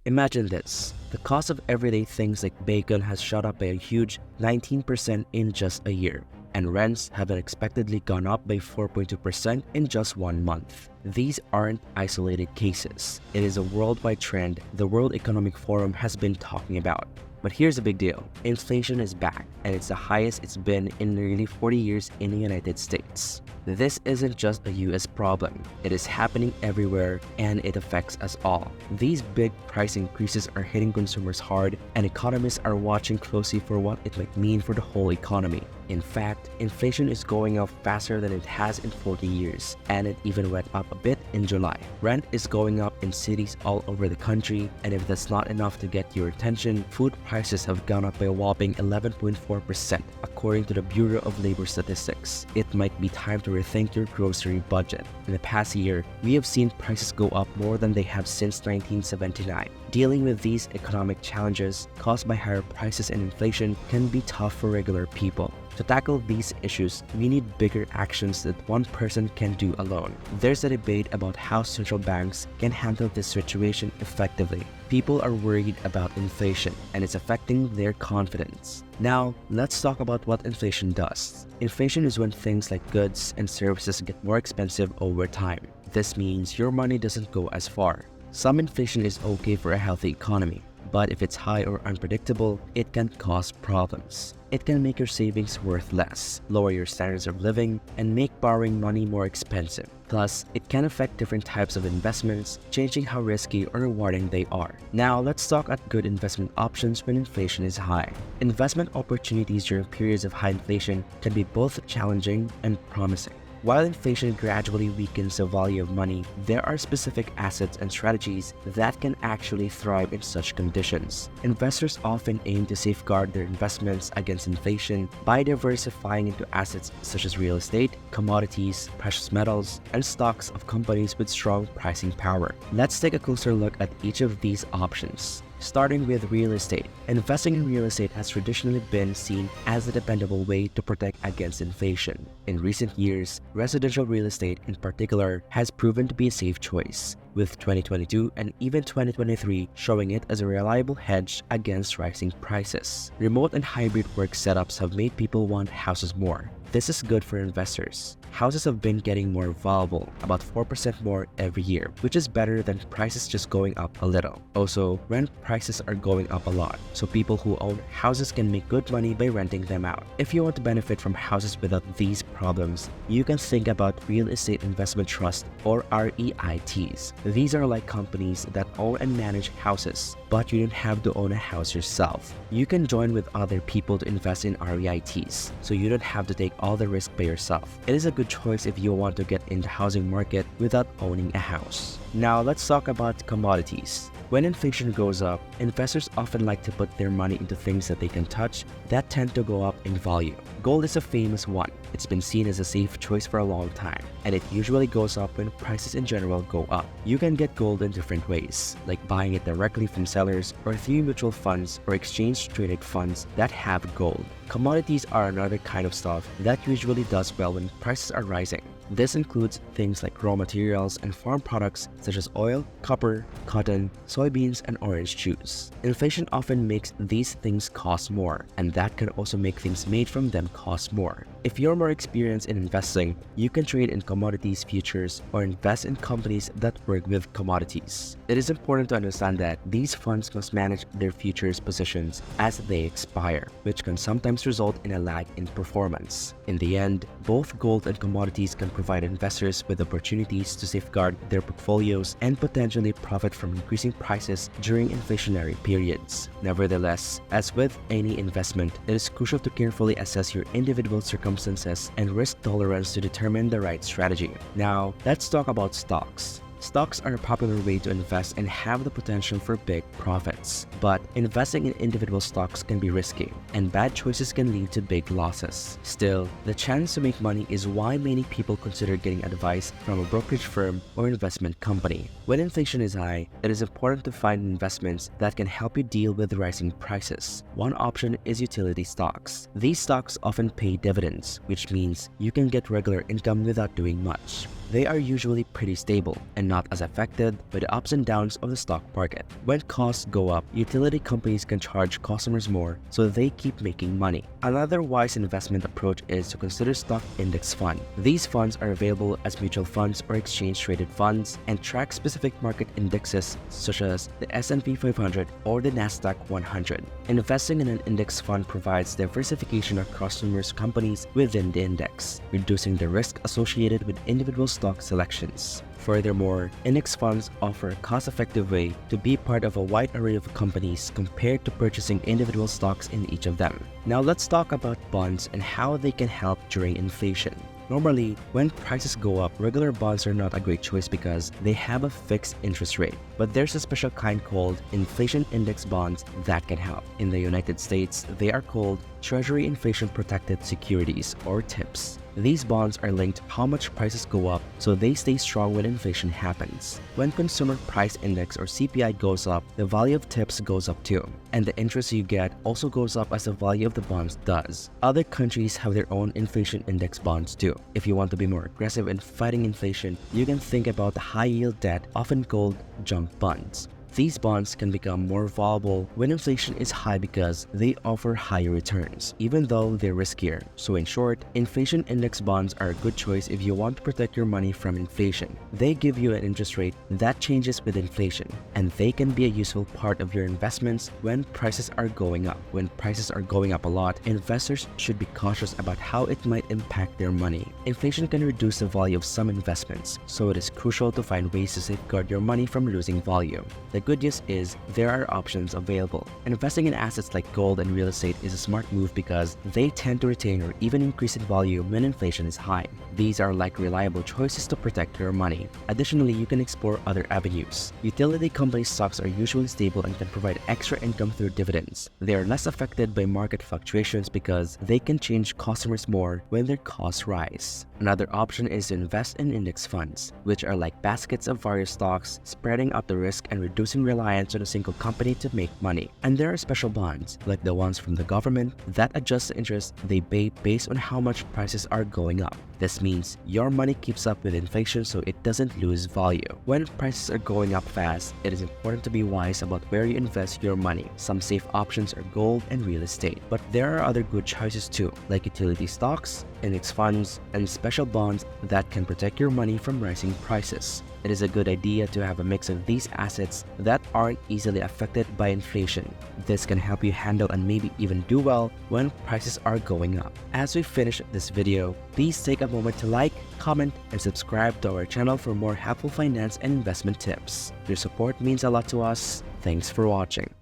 Imagine this. The cost of everyday things like bacon has shot up by a huge 19% in just a year, and rents have unexpectedly gone up by 4.2% in just 1 month. These aren't isolated cases. It is a worldwide trend the World Economic Forum has been talking about. But here's the big deal. Inflation is back, and it's the highest it's been in nearly 40 years in the United States. This isn't just a US problem. It is happening everywhere, and it affects us all. These big price increases are hitting consumers hard, and economists are watching closely for what it might mean for the whole economy. In fact, inflation is going up faster than it has in 40 years, and it even went up a bit in July. Rent is going up in cities all over the country, and if that's not enough to get your attention, food prices have gone up by a whopping 11.4%, according to the Bureau of Labor Statistics. It might be time to rethink your grocery budget. In the past year, we have seen prices go up more than they have since 1979. Dealing with these economic challenges caused by higher prices and inflation can be tough for regular people. To tackle these issues, we need bigger actions that one person can do alone. There's a debate about how central banks can handle this situation effectively. People are worried about inflation, and it's affecting their confidence. Now, let's talk about what inflation does. Inflation is when things like goods and services get more expensive over time. This means your money doesn't go as far. Some inflation is okay for a healthy economy, but if it's high or unpredictable, it can cause problems. It can make your savings worth less, lower your standards of living, and make borrowing money more expensive. Plus, it can affect different types of investments, changing how risky or rewarding they are. Now, let's talk at good investment options when inflation is high. Investment opportunities during periods of high inflation can be both challenging and promising. While inflation gradually weakens the value of money, there are specific assets and strategies that can actually thrive in such conditions. Investors often aim to safeguard their investments against inflation by diversifying into assets such as real estate, commodities, precious metals, and stocks of companies with strong pricing power. Let's take a closer look at each of these options. Starting with real estate. Investing in real estate has traditionally been seen as a dependable way to protect against inflation. In recent years, residential real estate in particular has proven to be a safe choice, with 2022 and even 2023 showing it as a reliable hedge against rising prices. Remote and hybrid work setups have made people want houses more. This is good for investors. Houses have been getting more valuable, about 4% more every year, which is better than prices just going up a little. Also, rent prices are going up a lot, so people who own houses can make good money by renting them out. If you want to benefit from houses without these problems, you can think about real estate investment trust or REITs. These are like companies that own and manage houses, but you don't have to own a house yourself. You can join with other people to invest in REITs, so you don't have to take all the risk by yourself. It is a good choice if you want to get in the housing market without owning a house. Now let's talk about commodities. When inflation goes up, investors often like to put their money into things that they can touch that tend to go up in value. Gold is a famous one. It's been seen as a safe choice for a long time, and it usually goes up when prices in general go up. You can get gold in different ways, like buying it directly from sellers or through mutual funds or exchange-traded funds that have gold. Commodities are another kind of stuff that usually does well when prices are rising. This includes things like raw materials and farm products such as oil, copper, cotton, soybeans, and orange juice. Inflation often makes these things cost more, and that can also make things made from them cost more. If you're more experienced in investing, you can trade in commodities futures or invest in companies that work with commodities. It is important to understand that these funds must manage their futures positions as they expire, which can sometimes result in a lag in performance. In the end, both gold and commodities can provide investors with opportunities to safeguard their portfolios and potentially profit from increasing prices during inflationary periods. Nevertheless, as with any investment, it is crucial to carefully assess your individual circumstances and risk tolerance to determine the right strategy. Now, let's talk about stocks. Stocks are a popular way to invest and have the potential for big profits. But investing in individual stocks can be risky, and bad choices can lead to big losses. Still, the chance to make money is why many people consider getting advice from a brokerage firm or investment company. When inflation is high, it is important to find investments that can help you deal with rising prices. One option is utility stocks. These stocks often pay dividends, which means you can get regular income without doing much. they are usually pretty stable and not as affected by the ups and downs of the stock market. When costs go up, utility companies can charge customers more so they keep making money. Another wise investment approach is to consider stock index fund. These funds are available as mutual funds or exchange-traded funds and track specific market indexes such as the S&P 500 or the Nasdaq 100. Investing in an index fund provides diversification across numerous companies within the index, reducing the risk associated with individual stock selections. Furthermore, index funds offer a cost-effective way to be part of a wide array of companies compared to purchasing individual stocks in each of them. Now let's talk about bonds and how they can help during inflation. Normally, when prices go up, regular bonds are not a great choice because they have a fixed interest rate. But there's a special kind called inflation index bonds that can help. In the United States, they are called Treasury Inflation Protected Securities or TIPS. These bonds are linked to how much prices go up so they stay strong when inflation happens. When Consumer Price Index or CPI goes up, the value of TIPS goes up too, and the interest you get also goes up as the value of the bonds does. Other countries have their own inflation index bonds too. If you want to be more aggressive in fighting inflation, you can think about the high-yield debt, often called junk bonds. These bonds can become more valuable when inflation is high because they offer higher returns, even though they're riskier. So in short, inflation index bonds are a good choice if you want to protect your money from inflation. They give you an interest rate that changes with inflation, and they can be a useful part of your investments when prices are going up. When prices are going up a lot, investors should be cautious about how it might impact their money. Inflation can reduce the value of some investments, so it is crucial to find ways to safeguard your money from losing value. The good news is there are options available. Investing in assets like gold and real estate is a smart move because they tend to retain or even increase in value when inflation is high. These are like reliable choices to protect your money. Additionally, you can explore other avenues. Utility company stocks are usually stable and can provide extra income through dividends. They are less affected by market fluctuations because they can change customers more when their costs rise. Another option is to invest in index funds, which are like baskets of various stocks, spreading out the risk and reducing reliance on a single company to make money. And there are special bonds, like the ones from the government, that adjust the interest they pay based on how much prices are going up. This means your money keeps up with inflation so it doesn't lose value. When prices are going up fast, it is important to be wise about where you invest your money. Some safe options are gold and real estate, but there are other good choices too, like utility stocks, index funds, and special bonds that can protect your money from rising prices. It is a good idea to have a mix of these assets that aren't easily affected by inflation. This can help you handle and maybe even do well when prices are going up. As we finish this video, please take a moment to like, comment, and subscribe to our channel for more helpful finance and investment tips. Your support means a lot to us. Thanks for watching.